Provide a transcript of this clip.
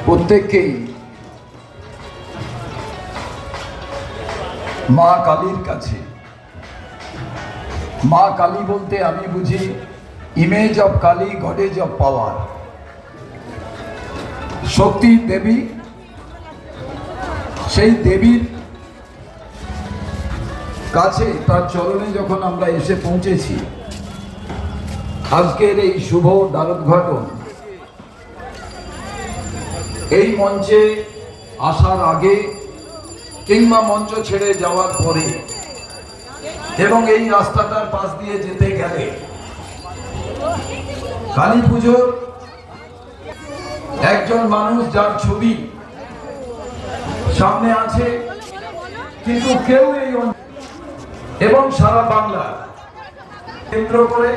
প্রত্যেককেই মা কালীর কাছে, মা কালী বলতে আমি বুঝি image of Kali, goddess of power, শক্তি দেবী। সেই দেবীর কাছে, তার চরণে যখন আমরা এসে পৌঁছেছি, আজকের এই শুভ দ্বারোদ্ঘাটন, এই মঞ্চে আসার আগে কিংবা মঞ্চ ছেড়ে যাওয়ার পরে এবং এই রাস্তাটার পাশ দিয়ে যেতে গেলে কালী পুজোর একজন মানুষ যার ছবি সামনে আছে, কিন্তু কেউ এই এবং সারা বাংলা কেন্দ্র করে